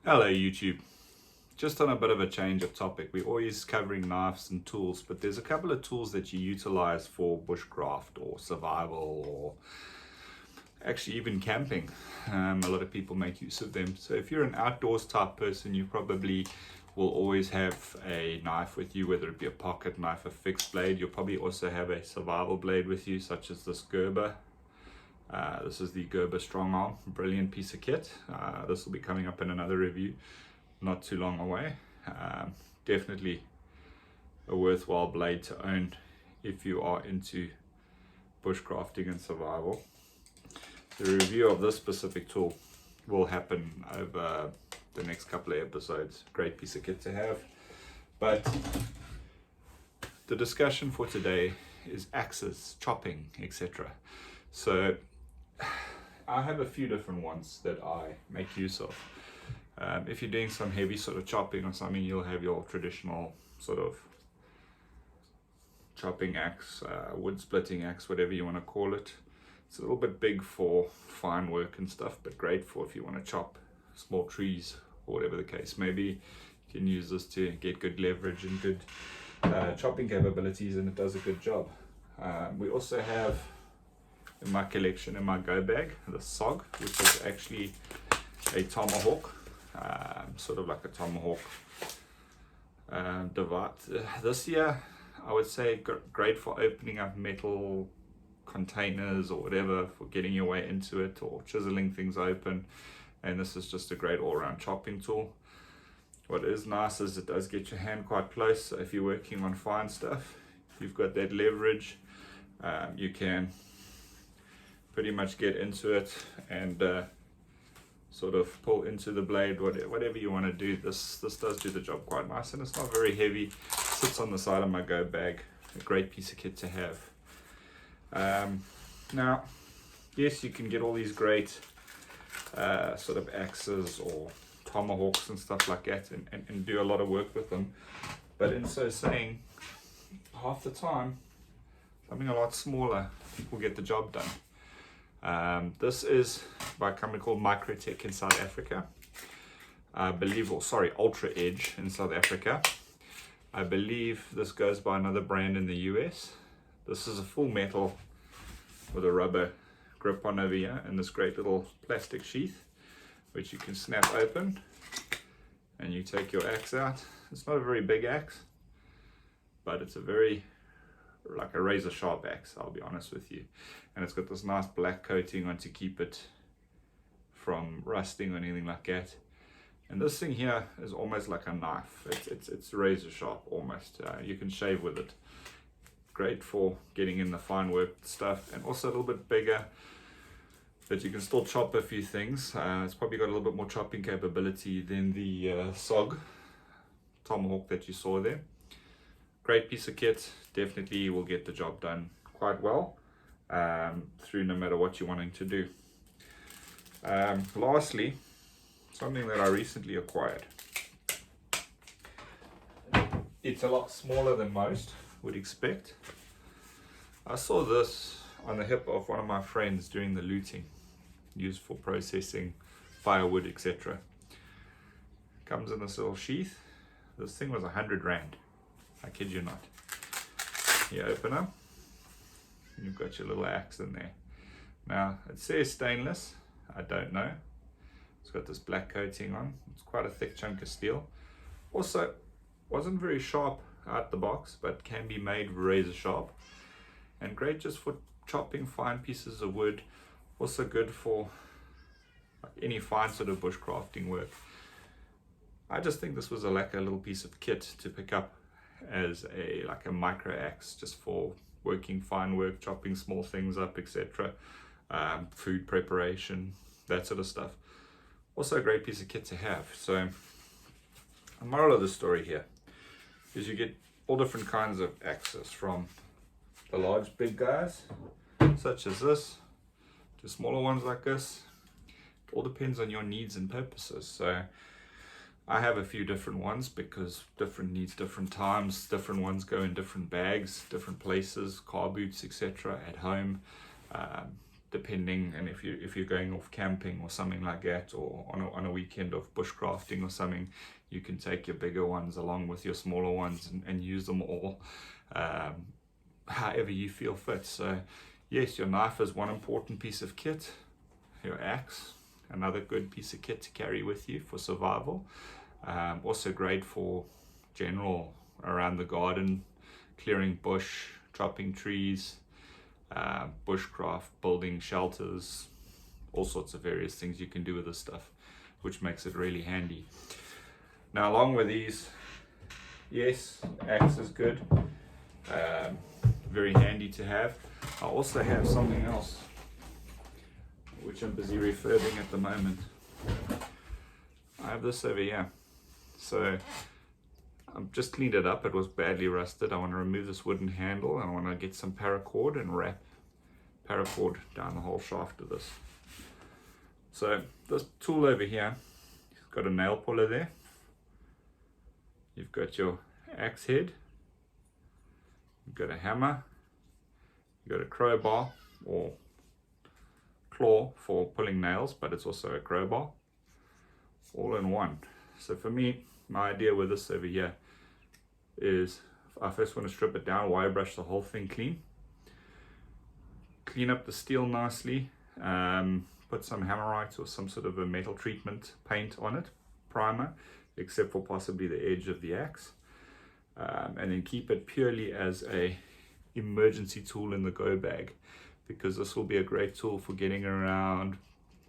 Hello YouTube. Just on a bit of a change of topic. We're always covering knives and tools, but there's a couple of tools that you utilize for bushcraft or survival or actually even camping. A lot of people make use of them. So if you're an outdoors type person, you probably will always have a knife with you, whether it be a pocket knife, a fixed blade. You'll probably also have a survival blade with you, such as this Gerber. This is the Gerber Strong Arm, brilliant piece of kit. This will be coming up in another review not too long away. Definitely a worthwhile blade to own if you are into bushcrafting and survival. The review of this specific tool will happen over the next couple of episodes. Great piece of kit to have. But the discussion for today is axes, chopping, etc. So I have a few different ones that I make use of. If you're doing some heavy sort of chopping or something, you'll have your traditional sort of chopping axe, wood splitting axe, whatever you want to call it. It's a little bit big for fine work and stuff, but great for if you want to chop small trees or whatever the case may be. You can use this to get good leverage and good chopping capabilities, and it does a good job. We also have in my collection, in my go bag, the SOG, which is actually a Tomahawk, sort of like a Tomahawk device. This year, I would say great for opening up metal containers or whatever, for getting your way into it or chiseling things open. And this is just a great all-round chopping tool. What is nice is it does get your hand quite close, so if you're working on fine stuff, you've got that leverage. You can pretty much get into it and sort of pull into the blade, whatever you want to do. This does do the job quite nice, and it's not very heavy. Sits on the side of my go bag. A great piece of kit to have. Now, yes, you can get all these great sort of axes or tomahawks and stuff like that and do a lot of work with them, but in so saying, half the time something a lot smaller will get the job done. This is by a company called Microtech in South Africa, I believe, or sorry, Ultra Edge in South Africa. I believe this goes by another brand in the US. This is a full metal with a rubber grip on over here and this great little plastic sheath which you can snap open, and you take your axe out. It's not a very big axe, but it's a very, like a razor sharp axe, I'll be honest with you. And it's got this nice black coating on to keep it from rusting or anything like that. And this thing here is almost like a knife. It's razor sharp almost. You can shave with it. Great for getting in the fine work stuff, and also a little bit bigger, but you can still chop a few things. It's probably got a little bit more chopping capability than the SOG Tomahawk that you saw there. Great piece of kit, definitely will get the job done quite well through no matter what you're wanting to do. Lastly, something that I recently acquired. It's a lot smaller than most would expect. I saw this on the hip of one of my friends during the looting, used for processing firewood, etc. Comes in this little sheath. This thing was 100 Rand. I kid you not. You open up, and you've got your little axe in there. Now, it says stainless. I don't know. It's got this black coating on. It's quite a thick chunk of steel. Also, wasn't very sharp out the box, but can be made razor sharp. And great just for chopping fine pieces of wood. Also good for any fine sort of bushcrafting work. I just think this was a little piece of kit to pick up as a micro axe, just for working fine work, chopping small things up, etc. Food preparation, that sort of stuff. Also a great piece of kit to have. So the moral of the story here is you get all different kinds of axes, from the large big guys such as this to smaller ones like this. It all depends on your needs and purposes. So I have a few different ones because different needs, different times. Different ones go in different bags, different places, car boots, etc. at home. depending, and if you're going off camping or something like that, or on a weekend of bushcrafting or something, you can take your bigger ones along with your smaller ones and use them all however you feel fit. So yes, your knife is one important piece of kit. Your axe, another good piece of kit to carry with you for survival. Also great for general around the garden, clearing bush, chopping trees, bushcraft, building shelters, all sorts of various things you can do with this stuff, which makes it really handy. Now, along with these, yes, axe is good, very handy to have. I also have something else which I'm busy refurbing at the moment. I have this over here. So I've just cleaned it up. It was badly rusted. I want to remove this wooden handle, and I want to get some paracord and wrap paracord down the whole shaft of this. So this tool over here, you've got a nail puller there. You've got your axe head. You've got a hammer. You've got a crowbar or claw for pulling nails, but it's also a crowbar, all in one. So for me, my idea with this over here is I first want to strip it down, wire brush the whole thing clean up the steel nicely, put some hammerite or some sort of a metal treatment paint on it, primer, except for possibly the edge of the axe, and then keep it purely as a emergency tool in the go bag, because this will be a great tool for getting around,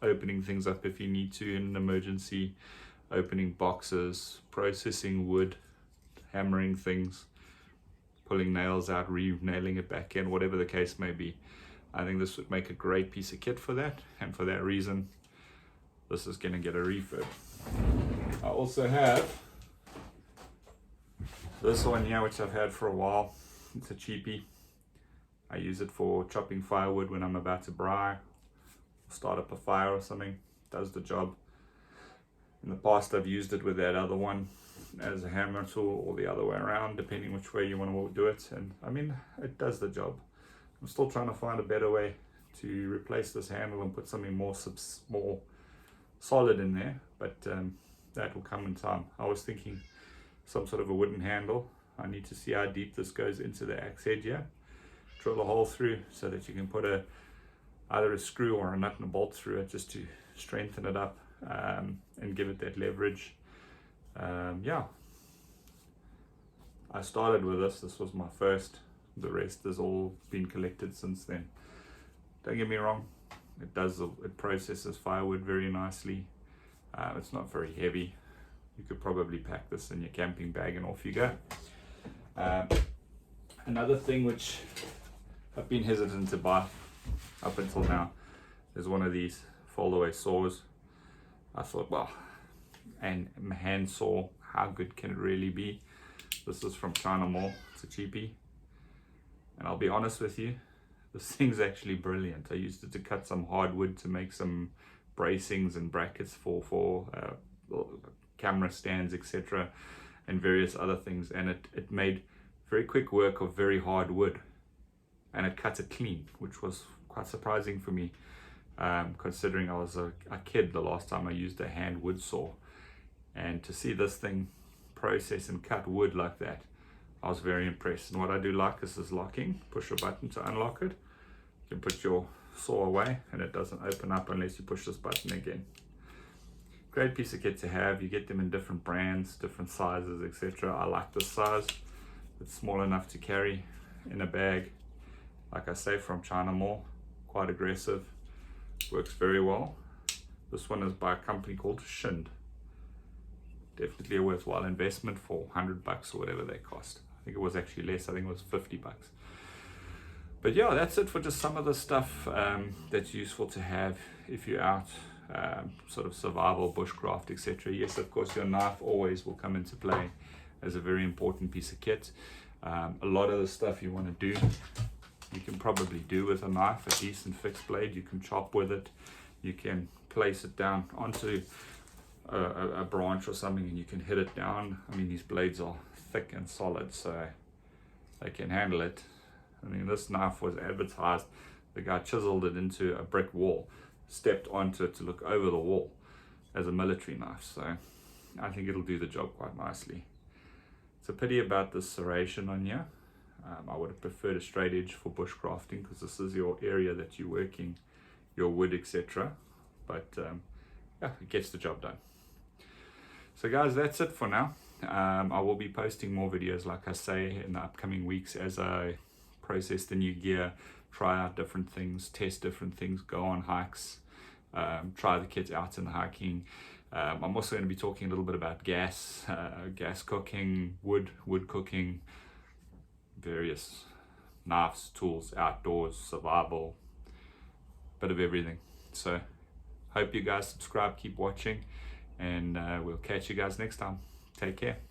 opening things up if you need to in an emergency, opening boxes, processing wood, hammering things, pulling nails out, re-nailing it back in, whatever the case may be. I think this would make a great piece of kit for that, and for that reason, this is going to get a refurb. I also have this one here, which I've had for a while. It's a cheapie. I use it for chopping firewood when I'm about to braai, start up a fire or something. Does the job. In the past, I've used it with that other one as a hammer tool, or the other way around, depending which way you want to do it. And I mean, it does the job. I'm still trying to find a better way to replace this handle and put something more solid in there, but that will come in time. I was thinking some sort of a wooden handle. I need to see how deep this goes into the axe head here. Drill a hole through so that you can put either a screw or a nut and a bolt through it, just to strengthen it up and give it that leverage. Yeah, I started with this was my first. The rest has all been collected since then. Don't get me wrong, it processes firewood very nicely. It's not very heavy. You could probably pack this in your camping bag and off you go. Another thing which I've been hesitant to buy up until now is one of these Foldaway saws. I thought, well, and hand saw, how good can it really be? This is from China Mall. It's a cheapie, and I'll be honest with you, this thing's actually brilliant. I used it to cut some hardwood to make some bracings and brackets for camera stands, etc., and various other things, and it made very quick work of very hard wood, and it cut it clean, which was quite surprising for me, considering I was a kid the last time I used a hand wood saw. And to see this thing process and cut wood like that, I was very impressed. And what I do like is this locking. Push a button to unlock it. You can put your saw away and it doesn't open up unless you push this button again. Great piece of kit to have. You get them in different brands, different sizes, etc. I like this size. It's small enough to carry in a bag. Like I say, from China Mall, quite aggressive, works very well. This one is by a company called Shind. Definitely a worthwhile investment for $100 or whatever they cost. I think it was actually less. I think it was $50. But yeah, that's it for just some of the stuff that's useful to have if you're out, sort of survival, bushcraft, etc. Yes, of course, your knife always will come into play as a very important piece of kit. A lot of the stuff you want to do, you can probably do with a knife. A decent fixed blade, you can chop with it. You can place it down onto a branch or something and you can hit it down. I mean, these blades are thick and solid, so they can handle it. I mean, this knife was advertised The guy chiseled it into a brick wall, stepped onto it to look over the wall as a military knife. So I think it'll do the job quite nicely. It's a pity about this serration on here. I would have preferred a straight edge for bushcrafting, because this is your area that you're working your wood, etc. But yeah, it gets the job done. So guys, that's it for now. I will be posting more videos, like I say, in the upcoming weeks as I process the new gear, try out different things, test different things, go on hikes, try the kit out in the hiking. I'm also going to be talking a little bit about gas cooking, wood cooking, various knives, tools, outdoors, survival, bit of everything. So hope you guys subscribe, keep watching, and we'll catch you guys next time. Take care.